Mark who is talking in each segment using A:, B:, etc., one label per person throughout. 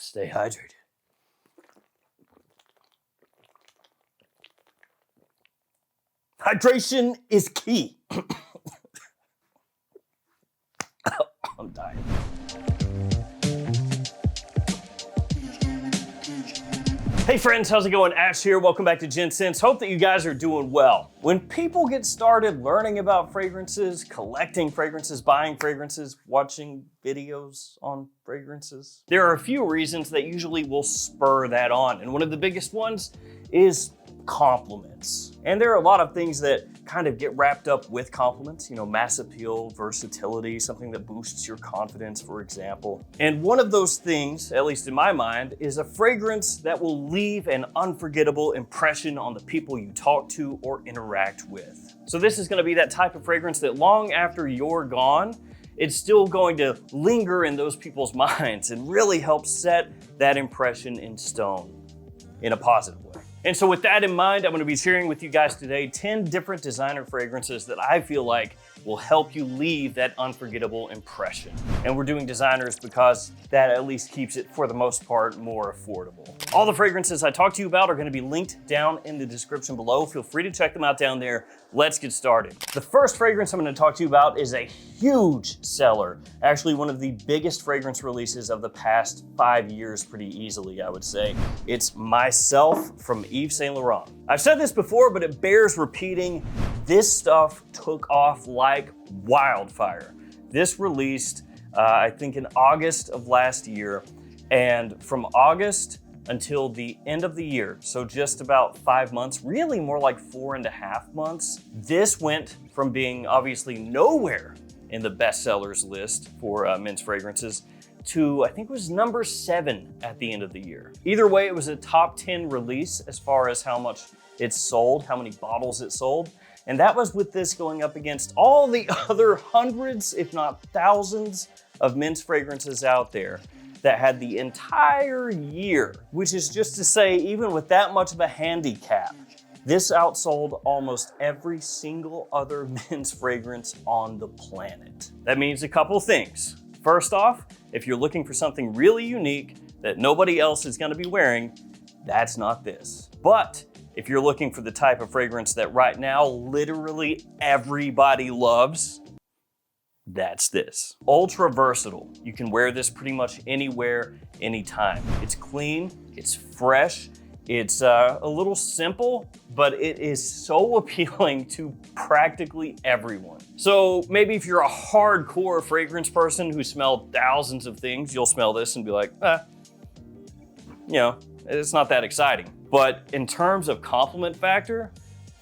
A: Stay hydrated. Hydration is key. I'm dying. Hey friends, how's it going? Ash here, welcome back to Gents. Hope that you guys are doing well. When people get started learning about fragrances, collecting fragrances, buying fragrances, watching videos on fragrances, there are a few reasons that usually will spur that on. And one of the biggest ones is compliments. And there are a lot of things that kind of get wrapped up with compliments, you know, mass appeal, versatility, something that boosts your confidence, for example. And one of those things, at least in my mind, is a fragrance that will leave an unforgettable impression on the people you talk to or interact with. So this is gonna be that type of fragrance that long after you're gone, it's still going to linger in those people's minds and really help set that impression in stone in a positive way. And so with that in mind, I'm gonna be sharing with you guys today 10 different designer fragrances that I feel like will help you leave that unforgettable impression. And we're doing designers because that at least keeps it, for the most part, more affordable. All the fragrances I talk to you about are gonna be linked down in the description below. Feel free to check them out down there. Let's get started. The first fragrance I'm gonna talk to you about is a huge seller. Actually, one of the biggest fragrance releases of the past 5 years, pretty easily, I would say. It's Myslf from Yves Saint Laurent. I've said this before, but it bears repeating. This stuff took off like wildfire. This released, I think in August of last year, and from August until the end of the year, so just about 5 months, really more like 4.5 months, this went from being obviously nowhere in the bestsellers list for men's fragrances to, I think it was number 7 at the end of the year. Either way, it was a top 10 release as far as how much it sold, how many bottles it sold. And that was with this going up against all the other hundreds, if not thousands, of men's fragrances out there that had the entire year, which is just to say, even with that much of a handicap, this outsold almost every single other men's fragrance on the planet. That means a couple things. First off, if you're looking for something really unique that nobody else is gonna be wearing, that's not this. But if you're looking for the type of fragrance that right now literally everybody loves, that's this. Ultra versatile. You can wear this pretty much anywhere, anytime. It's clean, it's fresh, it's a little simple, but it is so appealing to practically everyone. So maybe if you're a hardcore fragrance person who smelled thousands of things, you'll smell this and be like, you know, it's not that exciting. But in terms of compliment factor,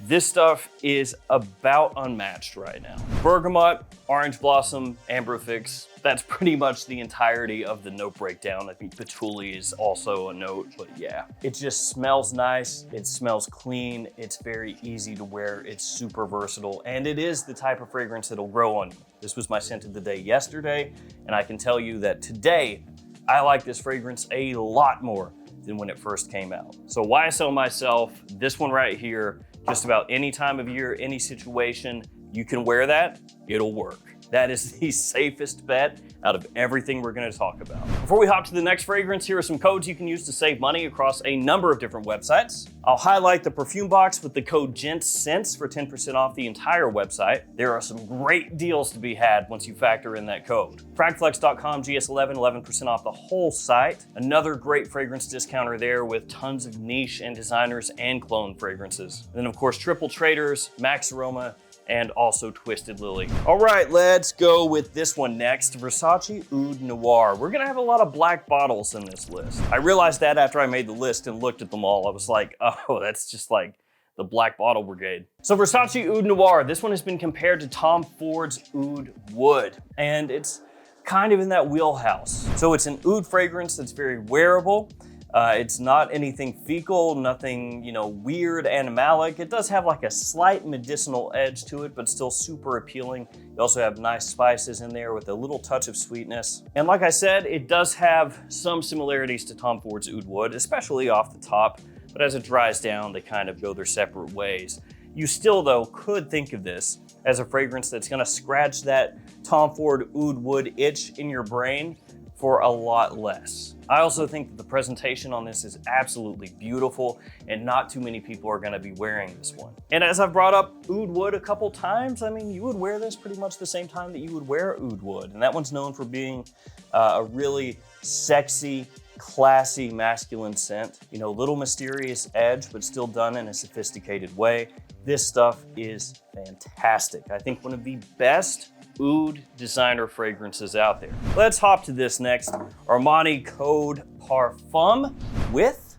A: this stuff is about unmatched right now. Bergamot, orange blossom, amberfix, that's pretty much the entirety of the note breakdown. I think patchouli is also a note, but yeah. It just smells nice, it smells clean, it's very easy to wear, it's super versatile, and it is the type of fragrance that'll grow on you. This was my scent of the day yesterday, and I can tell you that today, I like this fragrance a lot more than when it first came out. So YSL Mysf, this one right here, just about any time of year, any situation, you can wear that, it'll work. That is the safest bet out of everything we're gonna talk about. Before we hop to the next fragrance, here are some codes you can use to save money across a number of different websites. I'll highlight the perfume box with the code GENTS for 10% off the entire website. There are some great deals to be had once you factor in that code. Fragflex.com, GS11, 11% off the whole site. Another great fragrance discounter there with tons of niche and designers and clone fragrances. And then of course, Triple Traders, Max Aroma, and also Twisted Lily. All right, let's go with this one next, Versace Oud Noir. We're gonna have a lot of black bottles in this list. I realized that after I made the list and looked at them all. I was like, oh, that's just like the black bottle brigade. So Versace Oud Noir, this one has been compared to Tom Ford's Oud Wood, and it's kind of in that wheelhouse. So it's an oud fragrance that's very wearable. It's not anything fecal, nothing, weird, animalic. It does have like a slight medicinal edge to it, but still super appealing. You also have nice spices in there with a little touch of sweetness. And like I said, it does have some similarities to Tom Ford's Oud Wood, especially off the top, but as it dries down, they kind of go their separate ways. You still, though, could think of this as a fragrance that's gonna scratch that Tom Ford Oud Wood itch in your brain for a lot less. I also think that the presentation on this is absolutely beautiful and not too many people are gonna be wearing this one. And as I've brought up Oud Wood a couple times, I mean, you would wear this pretty much the same time that you would wear Oud Wood. And that one's known for being a really sexy, classy, masculine scent. You know, little mysterious edge, but still done in a sophisticated way. This stuff is fantastic. I think one of the best Oud designer fragrances out there. Let's hop to this next. Armani Code Parfum with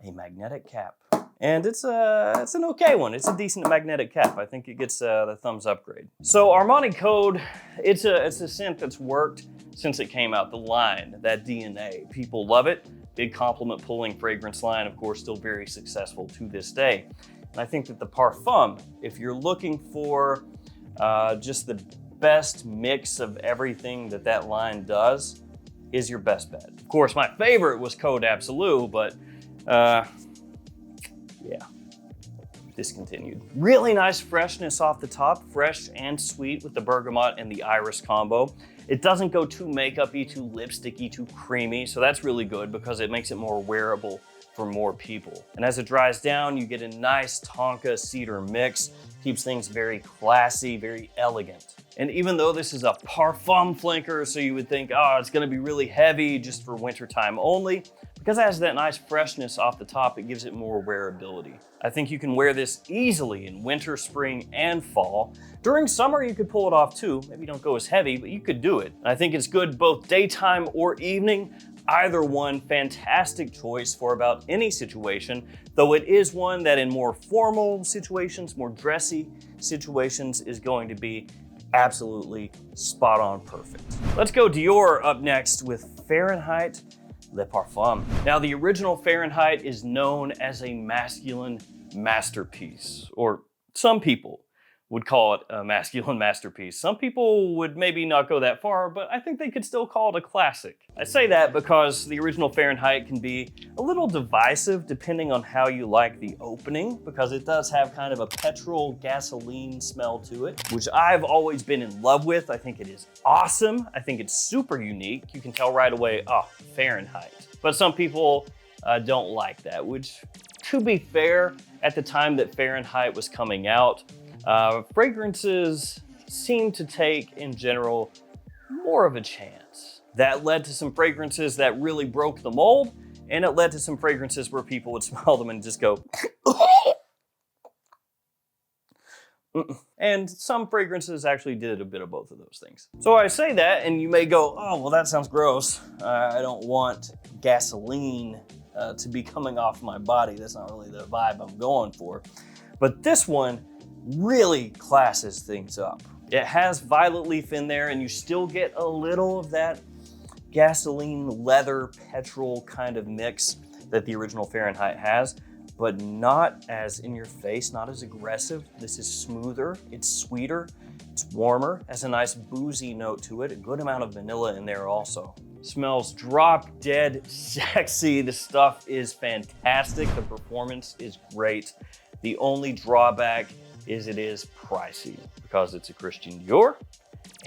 A: a magnetic cap. And it's an okay one. It's a decent magnetic cap. I think it gets the thumbs up grade. So Armani Code, it's a scent that's worked since it came out, the line, that DNA. People love it. Big compliment pulling fragrance line, of course, still very successful to this day. And I think that the Parfum, if you're looking for just the best mix of everything that that line does, is your best bet. Of course, my favorite was Code Absolute, but yeah, discontinued. Really nice freshness off the top, fresh and sweet with the bergamot and the iris combo. It doesn't go too makeup-y, too lipsticky, too creamy, so that's really good because it makes it more wearable for more people. And as it dries down, you get a nice tonka cedar mix, keeps things very classy, very elegant. And even though this is a parfum flanker, so you would think, oh, it's gonna be really heavy just for wintertime only, because it has that nice freshness off the top, it gives it more wearability. I think you can wear this easily in winter, spring, and fall. During summer, you could pull it off too. Maybe don't go as heavy, but you could do it. And I think it's good both daytime or evening. Either one, fantastic choice for about any situation, though it is one that in more formal situations, more dressy situations is going to be absolutely spot on perfect. Let's go Dior up next with Fahrenheit Le Parfum. Now, the original Fahrenheit is known as a masculine masterpiece, or some people would call it a masculine masterpiece. Some people would maybe not go that far, but I think they could still call it a classic. I say that because the original Fahrenheit can be a little divisive depending on how you like the opening, because it does have kind of a petrol gasoline smell to it, which I've always been in love with. I think it is awesome. I think it's super unique. You can tell right away, oh, Fahrenheit. But some people don't like that, which, to be fair, at the time that Fahrenheit was coming out, fragrances seem to take, in general, more of a chance. That led to some fragrances that really broke the mold, and it led to some fragrances where people would smell them and just go, and some fragrances actually did a bit of both of those things. So I say that, and you may go, oh, well, that sounds gross. I don't want gasoline to be coming off my body. That's not really the vibe I'm going for. But this one really classes things up. It has violet leaf in there, and you still get a little of that gasoline, leather, petrol kind of mix that the original Fahrenheit has, but not as in your face, not as aggressive. This is smoother, it's sweeter, it's warmer, has a nice boozy note to it, a good amount of vanilla in there also. Smells drop dead sexy. The stuff is fantastic. The performance is great. The only drawback is it is pricey because it's a Christian Dior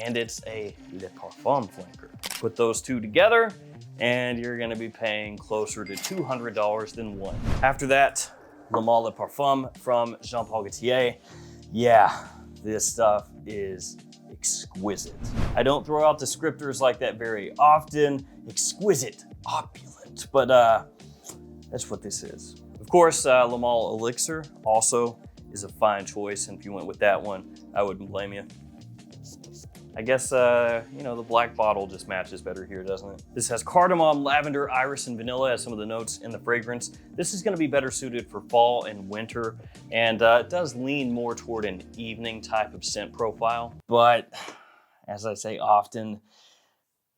A: and it's a Le Parfum flanker. Put those two together and you're gonna be paying closer to $200 than one. After that, Le Male Le Parfum from Jean Paul Gaultier. Yeah, this stuff is exquisite. I don't throw out descriptors like that very often. Exquisite, opulent, but that's what this is. Of course, Le Male Elixir also is a fine choice, and if you went with that one, I wouldn't blame you. I guess, you know, the black bottle just matches better here, doesn't it? This has cardamom, lavender, iris, and vanilla as some of the notes in the fragrance. This is gonna be better suited for fall and winter, and it does lean more toward an evening type of scent profile. But as I say often,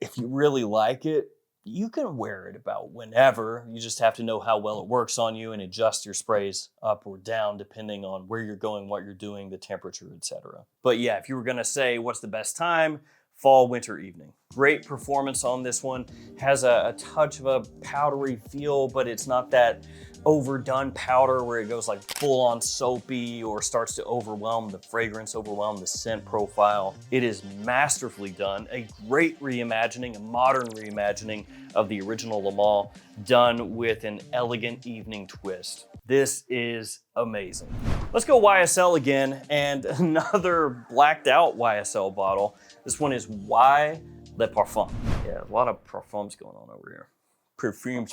A: if you really like it, you can wear it about whenever. You just have to know how well it works on you and adjust your sprays up or down depending on where you're going, what you're doing, the temperature, etc. But yeah, if you were gonna say what's the best time, fall, winter, evening. Great performance on this one. Has a touch of a powdery feel, but it's not that overdone powder where it goes like full on soapy or starts to overwhelm the fragrance, overwhelm the scent profile. It is masterfully done. A great reimagining, a modern reimagining of the original Le Male, done with an elegant evening twist. This is amazing. Let's go YSL again, and another blacked out YSL bottle. This one is Y Le Parfum. Yeah, a lot of parfums going on over here. Perfumes,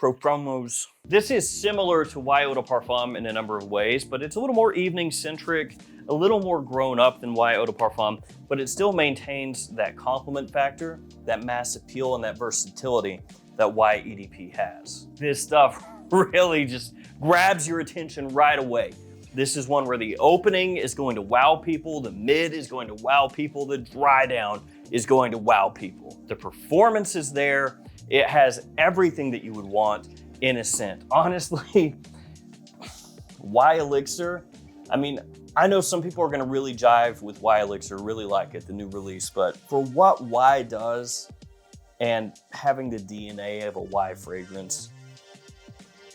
A: Profumos. This is similar to Y Eau de Parfum in a number of ways, but it's a little more evening-centric, a little more grown up than Y Eau de Parfum, but it still maintains that compliment factor, that mass appeal, and that versatility that YEDP has. This stuff really just grabs your attention right away. This is one where the opening is going to wow people, the mid is going to wow people, the dry down is going to wow people. The performance is there. It has everything that you would want in a scent. Honestly, Y Elixir, I mean, I know some people are gonna really jive with Y Elixir, really like it, the new release, but for what Y does and having the DNA of a Y fragrance,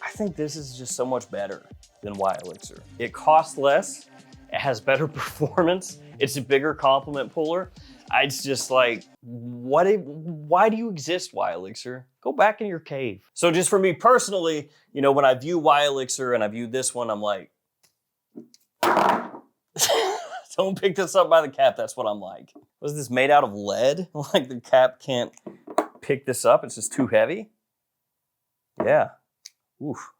A: I think this is just so much better than Y Elixir. It costs less, it has better performance, it's a bigger compliment puller. It's just like, why do you exist, Y Elixir? Go back in your cave. So just for me personally, you know, when I view Y Elixir and I view this one, I'm like, don't pick this up by the cap, that's what I'm like. Was this made out of lead? Like the cap can't pick this up, it's just too heavy? Yeah, oof.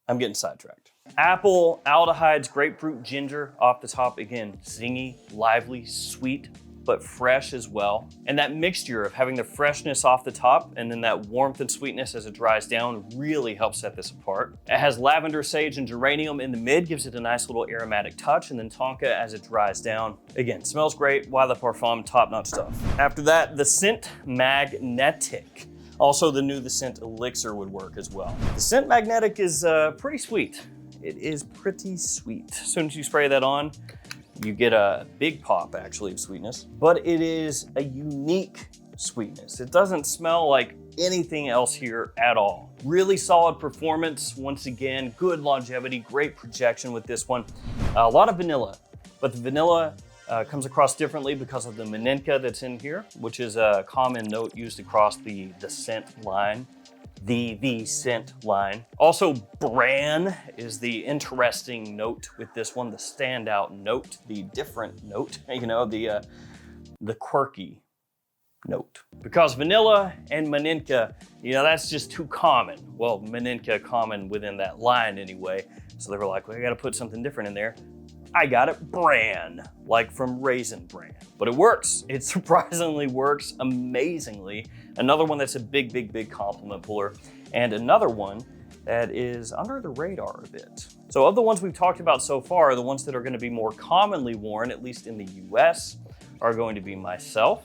A: I'm getting sidetracked. Apple, aldehydes, grapefruit, ginger off the top. Again, zingy, lively, sweet, but fresh as well. And that mixture of having the freshness off the top and then that warmth and sweetness as it dries down really helps set this apart. It has lavender, sage, and geranium in the mid, gives it a nice little aromatic touch, and then tonka as it dries down. Again, smells great. Y Le Parfum, top-notch stuff. After that, the Scent Magnetic. Also, the Scent Elixir would work as well. The Scent Magnetic is pretty sweet. It is pretty sweet. As soon as you spray that on, you get a big pop actually of sweetness, but it is a unique sweetness. It doesn't smell like anything else here at all. Really solid performance. Once again, good longevity, great projection with this one. A lot of vanilla, but the vanilla comes across differently because of the Maninka that's in here, which is a common note used across the scent line. The scent line. Also, bran is the interesting note with this one, the standout note, the different note, you know, the quirky note. Because vanilla and Maninka, you know, that's just too common. Well, Maninka common within that line anyway. So they were like, well, I gotta put something different in there. I got it, bran, like from Raisin Bran. But it works. It surprisingly works amazingly. Another one that's a big, big, big compliment puller. And another one that is under the radar a bit. So of the ones we've talked about so far, the ones that are gonna be more commonly worn, at least in the US, are going to be Myslf,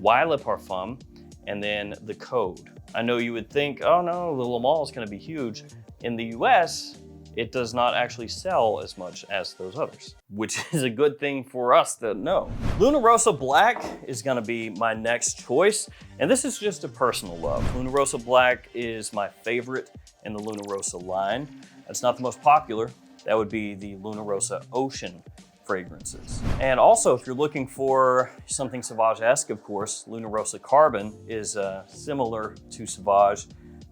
A: Y Le Parfum, and then the Code. I know you would think, oh no, the Le Male is gonna be huge. In the US, it does not actually sell as much as those others, which is a good thing for us to know. Luna Rossa Black is gonna be my next choice, and this is just a personal love. Luna Rossa Black is my favorite in the Luna Rossa line. That's not the most popular. That would be the Luna Rossa Ocean fragrances. And also, if you're looking for something Sauvage-esque, of course, Luna Rossa Carbon is similar to Sauvage,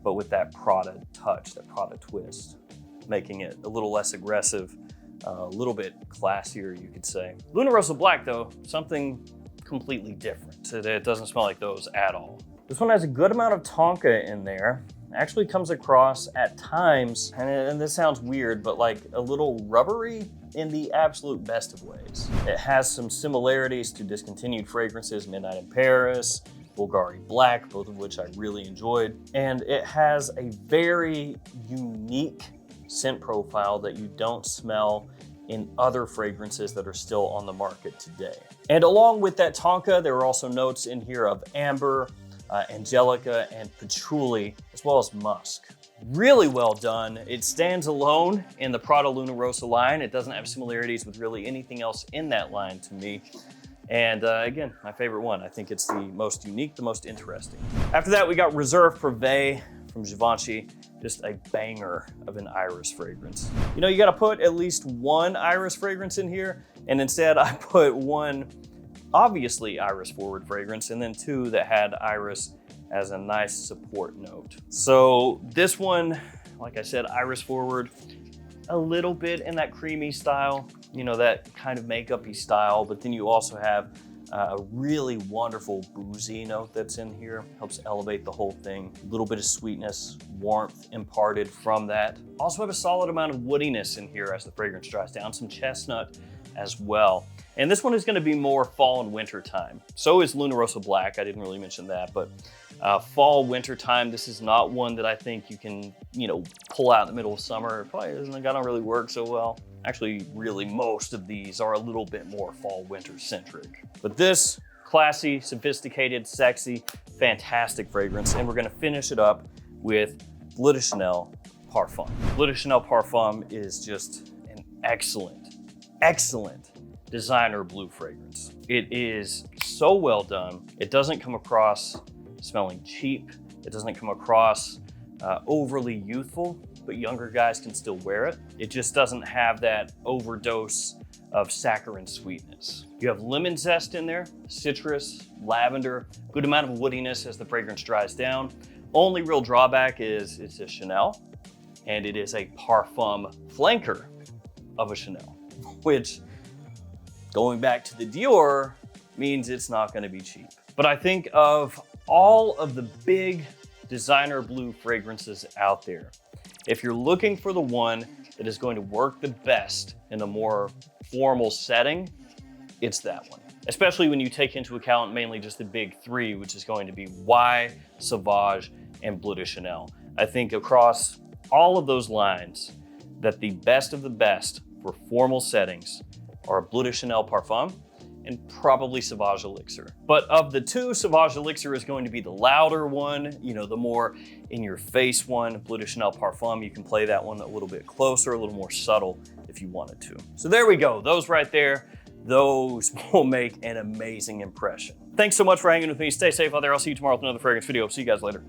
A: but with that Prada touch, that Prada twist, making it a little less aggressive, a little bit classier, you could say. Luna Rossa Black, though, something completely different. It doesn't smell like those at all. This one has a good amount of tonka in there. Actually comes across at times, and this sounds weird, but like a little rubbery in the absolute best of ways. It has some similarities to discontinued fragrances, Midnight in Paris, Bulgari Black, both of which I really enjoyed. And it has a very unique scent profile that you don't smell in other fragrances that are still on the market today. And along with that tonka, there are also notes in here of amber, angelica, and patchouli, as well as musk. Really well done. It stands alone in the Prada Luna Rossa line. It doesn't have similarities with really anything else in that line to me. And again, my favorite one. I think it's the most unique, the most interesting. After that, we got Reserve Privee from Givenchy. Just a banger of an iris fragrance. You know, you gotta put at least one iris fragrance in here, and instead I put one obviously iris forward fragrance, and then two that had iris as a nice support note. So this one, like I said, iris forward, a little bit in that creamy style, you know, that kind of makeup-y style, but then you also have a really wonderful boozy note that's in here. Helps elevate the whole thing. A little bit of sweetness, warmth imparted from that. Also have a solid amount of woodiness in here as the fragrance dries down, some chestnut as well. And this one is gonna be more fall and winter time. So is Luna Rossa Black, I didn't really mention that, but fall, winter time, this is not one that I think you can, you know, pull out in the middle of summer. It probably isn't gonna really work so well. Actually, really most of these are a little bit more fall, winter centric. But this, classy, sophisticated, sexy, fantastic fragrance. And we're gonna finish it up with Bleu de Chanel Parfum. Bleu de Chanel Parfum is just an excellent, excellent designer blue fragrance. It is so well done. It doesn't come across smelling cheap. It doesn't come across overly youthful, but younger guys can still wear it. It just doesn't have that overdose of saccharine sweetness. You have lemon zest in there, citrus, lavender, good amount of woodiness as the fragrance dries down. Only real drawback is it's a Chanel, and it is a parfum flanker of a Chanel, which, going back to the Dior, means it's not gonna be cheap. But I think of all of the big designer blue fragrances out there, if you're looking for the one that is going to work the best in a more formal setting, it's that one. Especially when you take into account mainly just the big three, which is going to be Y, Sauvage, and Bleu de Chanel. I think across all of those lines, that the best of the best for formal settings are Bleu de Chanel Parfum and probably Sauvage Elixir. But of the two, Sauvage Elixir is going to be the louder one, you know, the more in-your-face one. Bleu de Chanel Parfum, you can play that one a little bit closer, a little more subtle if you wanted to. So there we go, those right there, those will make an amazing impression. Thanks so much for hanging with me. Stay safe out there. I'll see you tomorrow with another fragrance video. See you guys later.